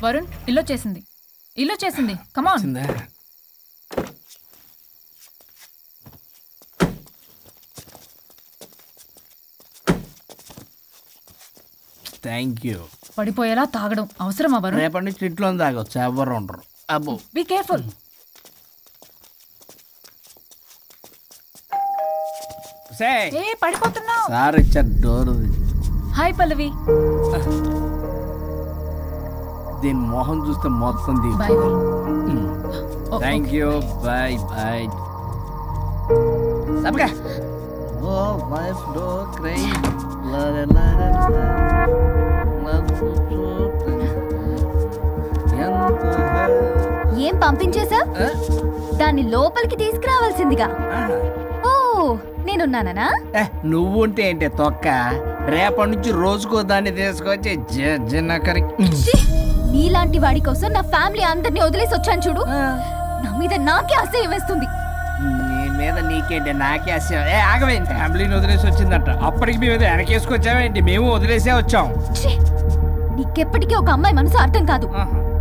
వరుణ్ ఇల్లు చేసింది కమాన్. Thank you. పడిపోయేలా తాగడం అవసరమా వరుణ్? రేపటి నుంచి ఇంట్లో తాగొచ్చు, ఎవరు ఉండరు. అబ్బో బీ కేర్ఫుల్. పడిపోతున్నావు. సార్ ఇచ్చారు డోర్. హాయ్ పల్లవి. దీని మొహం చూస్తే మొత్తం bye. Thank you. Bye bye. Oh wife do cry ఏం పంపించేశా? దాన్ని లోపలికి తీసుకురావాల్సిందిగా. ఓ నేనున్నానా? నువ్వుంటే ఏంటి తొక్క. రేపటి నుంచి రోజుకో దాన్ని తీసుకొచ్చి నీలాంటి వాడి కోసం నా ఫ్యామిలీ అందరినీ వదిలేసి వచ్చాను చూడు. నా మీద నాకే అసహ్యం వేస్తుంది. నీ మీద నీకేంటి? నాకే అసహ్యం. ఆగవేంటి? ఫ్యామిలీని వదిలేసి వచ్చిందంట, అప్పటికి మేము వెనకేసుకొచ్చామేంటి? మేము వదిలేసే వచ్చాం. నీకెప్పటికీ ఒక అమ్మాయి మనసు అర్థం కాదు.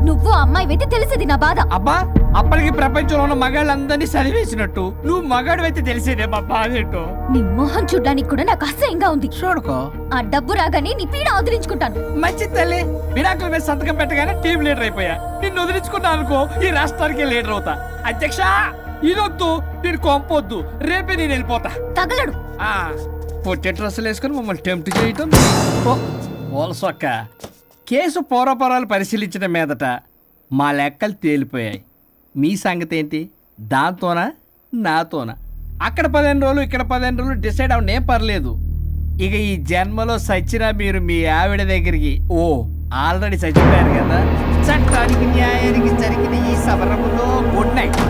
నువ్వు అమ్మాయి అయితే తెలిసేది నా బాధ. అబ్బా, అప్పటికి ప్రపంచంలో ఉన్న మగాళ్ళందరినీ చదివేసినట్టు నువ్వు మగాడు అయితే తెలిసేదే మా బాధ ఏంటో. నీ మొహం చూడ్డానికి కూడా నాకు అసహ్యంగా ఉంది. చూడుకో, ఆ డబ్బు రాగానే నీ పీడ వదిలించుకుంటాను. మంచి తల్లి, విడాకుల మీద సంతకం పెట్టగానే టీం లీడర్ అయిపోయా. నిన్ను వదిలించుకున్నా అనుకో, ఈ రాష్ట్రానికి లీడర్ అవుతా. అధ్యక్ష, ఇదొద్దు, నేను కొంపొద్దు, రేపే నేను వెళ్ళిపోతా. తగలడు. పొట్టి డ్రెస్సులు వేసుకుని మమ్మల్ని టెంప్ట్ చేయటం. ఓలసొక్క, కేసు పూర్వపరాలు పరిశీలించడం మీదట మా లెక్కలు తేలిపోయాయి. మీ సంగతి ఏంటి? దాంతోనా నాతోనా? అక్కడ 15 రోజులు ఇక్కడ 15 రోజులు డిసైడ్ అవనే పర్లేదు. ఇక ఈ జన్మలో సచ్చినా మీరు మీ ఆవిడ దగ్గరికి ఆల్రెడీ చచ్చిపోయారు కదా. చట్టానికి న్యాయానికి జరిగిన ఈ సమరంలో గుడ్ నైట్.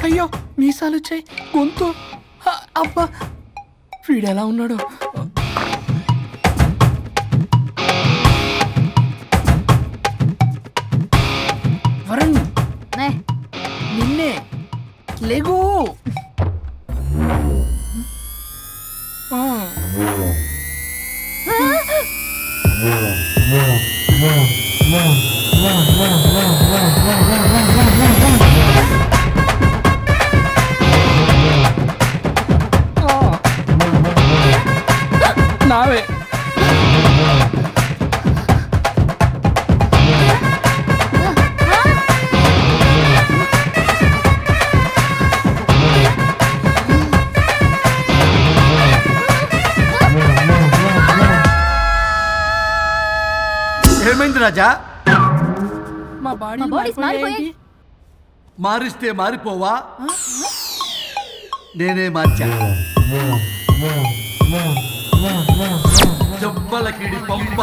అయ్యో మీసాలు వచ్చాయి, గొంతు. అబ్బా, వీడెలా ఉన్నాడు? వరుణ్, నిన్నే. లేగు. నా రాజా? మా బాడీ బాడీస్ మారిపోయాయి. మారిస్తే మారిపోవా? నేనే మార్చా. చెంపలకిడి పంప.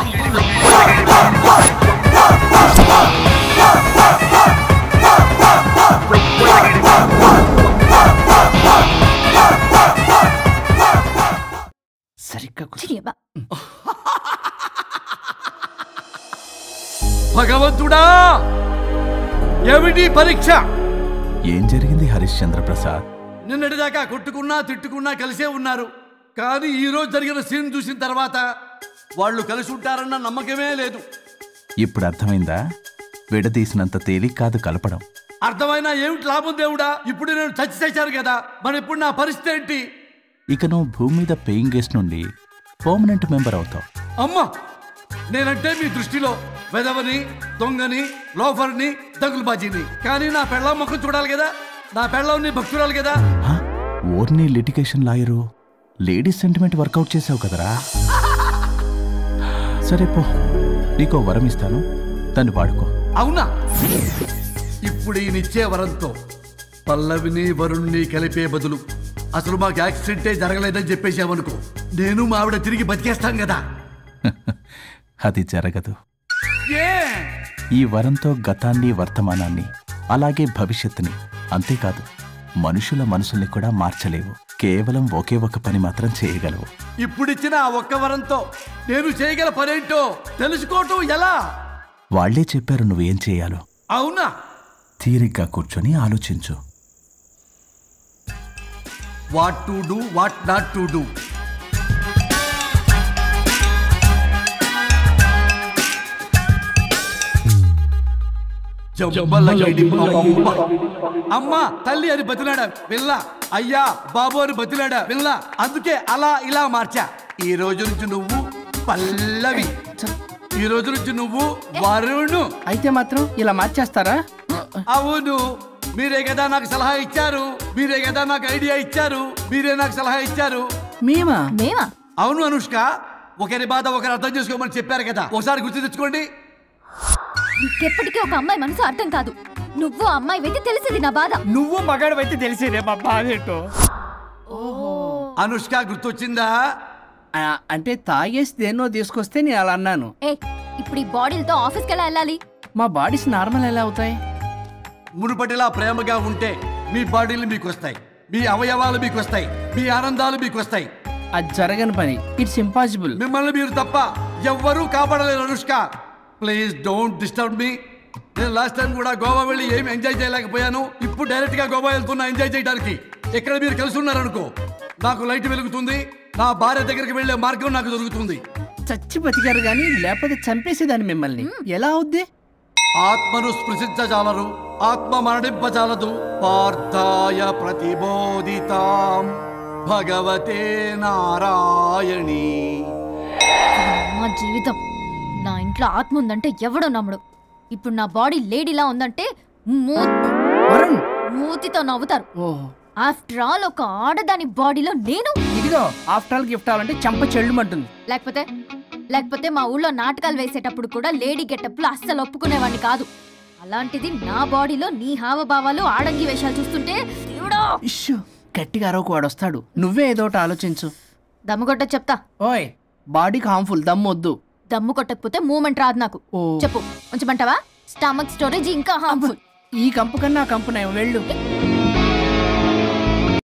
సరిగ్గా చిరియబ్బా. భగవంతుడా, ఏమిటి పరీక్ష? ఏం జరిగింది హరిశ్చంద్ర ప్రసాద్? నిన్నటిదాకా కొట్టుకున్నా తిట్టుకున్నా కలిసే ఉన్నారు. కానీ ఈ రోజు జరిగిన సీన్ చూసిన తర్వాత వాళ్ళు కలిసి ఉంటారన్న నమ్మకమే లేదు. ఇప్పుడు అర్థమైందా? విడదీసినంత తేలిక కాదు కలపడం. అర్థమైనా ఏమిటి లాభం దేవుడా? ఇప్పుడు నేను చచ్చి చేశాను కదా, మరి ఇప్పుడు నా పరిస్థితి ఏంటి? ఇక నువ్వు భూమి మీద పేయింగ్ గెస్ట్ నుండి పర్మనెంట్ మెంబర్ అవుతావు. అమ్మా, నేనంటే మీ దృష్టిలో వెదవని, దొంగని, లోఫర్ని, దగులుబాజీని. కానీ నా పెళ్ళం ముఖం చూడాలి కదా, నా పెళ్ళం నీ భక్తురాలు కదా. హా? ఓర్ని litigation lawyer, ladies sentiment work out చేసావు కదరా. సరే పో, నీకో వరం ఇస్తాను, దాన్ని వాడుకో. అవునా? ఇప్పుడు ఈయనిచ్చే వరంతో పల్లవిని వరుణ్ణి కలిపే బదులు అసలు మాకు యాక్సిడెంటే జరగలేదని చెప్పేసామనుకో, నేను మా ఆవిడ తిరిగి బతికేస్తాం కదా. అది జరగదు. ఏ? ఈ వరంతో గతాన్ని, వర్తమానాన్ని, అలాగే భవిష్యత్తుని, అంతేకాదు మనుషుల మనసుల్ని కూడా మార్చలేవు. కేవలం ఒకే ఒక పని మాత్రం చేయగలవు. ఇప్పుడిచ్చిన ఆ ఒక్క వరంతో నేను చేయగల పనేంటో తెలుసుకోవటం ఎలా? వాళ్లే చెప్పారు నువ్వేం చేయాలో. అవునా? తీరిగ్గా కూర్చొని ఆలోచించు. What to do, what not to do. అమ్మా తల్లి అని బతిలాడా పిల్ల, అయ్యా బాబు అని బతిలాడా పిల్ల. అందుకే అలా ఇలా మార్చా. ఈ రోజు నుంచి నువ్వు పల్లవి, ఈ రోజు నుంచి నువ్వు వరుణు. అయితే మాత్రం ఇలా మార్చేస్తారా? అవును, మీరే కదా నాకు సలహా ఇచ్చారు, మీరే కదా నాకు ఐడియా ఇచ్చారు, మీరే నాకు సలహా ఇచ్చారు. మేమా? మేమా? అవును అనుష్క, ఒకరి బాధ ఒకరు అర్థం చేసుకోమని చెప్పారు కదా, ఒకసారి గుర్తు తెచ్చుకోండి. నీకెప్పటికీ ఒక అమ్మాయి మనసు అర్థం కాదు. నువ్వు అమ్మాయి అయితే తెలిసేది నా బాధ. నువ్వు మగాడు అయితే తెలిసేదే మా బాధ ఏంటో. అనుష్క గుర్తొచ్చిందా? అంటే తాగేసి దేన్నో తీసుకొస్తే నేను అలా అన్నాను. ఏ, ఇప్పుడు ఈ బాడీలతో ఆఫీస్కి ఎలా వెళ్ళాలి? మా బాడీస్ నార్మల్ ఎలా అవుతాయి? మునుపటిలా ప్రేమగా ఉంటే మీ బాడీలు మీకు వస్తాయి, మీ అవయవాలు మీకు వస్తాయి, మీ ఆనందాలు మీకు వస్తాయి. అది జరగని పని. It's impossible. మిమ్మల్ని మీరు తప్ప ఎవ్వరూ కాపాడలేరు Anushka. Please don't disturb me. నేను లాస్ట్ టైం కూడా గోవా వెళ్ళి ఏమి ఎంజాయ్ చేయలేకపోయాను. ఇప్పుడు డైరెక్ట్ గా గోవా వెళ్తున్నా ఎంజాయ్ చేయడానికి. ఇక్కడ మీరు కలిసి ఉన్నారనుకో, నాకు లైట్ వెలుగుతుంది, నా భార్య దగ్గరికి వెళ్లే మార్గం నాకు దొరుకుతుంది. చచ్చి బతికారు గాని లేకపోతే చంపేసేదాన్ని మిమ్మల్ని. ఎలా అవుద్ది? ఆత్మను స్పృశించజాలరు, ఆత్మ మరణింపజాలదు. పార్థాయ ప్రతిబోధితాం భగవతే నారాయణి. మా జీవితం, నా ఇంట్లో ఆత్మ ఉందంటే ఎవడో నమ్ముడు. ఇప్పుడు నా బాడీ లేడీలా ఉందంటే వరుణ్, మూతితో నవ్వుతారు. ఓహో, ఆఫ్టర్ ఆల్ ఒక ఆడదాని బాడీలో నేను. ఇదిగో ఆఫ్టర్ ఆల్ గిఫ్ట్ అవ్వాలంటే చంప చెల్లుమంటుంది. లేకపోతే మా ఊళ్ళో నాటకాలు వేసేటప్పుడు కూడా లేడీ గెటప్లు అస్సలు ఒప్పుకునేవాడిని కాదు. అలాంటిది నా బాడీలో నీ హావభావాలు, ఆడంగి వేషాలు చూస్తుంటే దేవుడా. ఇష్యూ, గట్టిగా అరవకు, వాడు వస్తాడు. నువ్వే ఏదో ఒకటి ఆలోచించు. దమ్ము కొట్ట చెప్తా. ఓయ్, బాడీకి హార్మ్ఫుల్, దమ్మొద్దు. దమ్ము కొట్టకపోతే మూమెంట్ రాదు నాకు. ఓ. చెప్పు, ఉంచమంటావా? స్టమక్ స్టోరేజ్ ఇంకా హార్మ్ఫుల్. ఈ కంపు కన్నా ఆ కంపు నేను వెళ్ళు.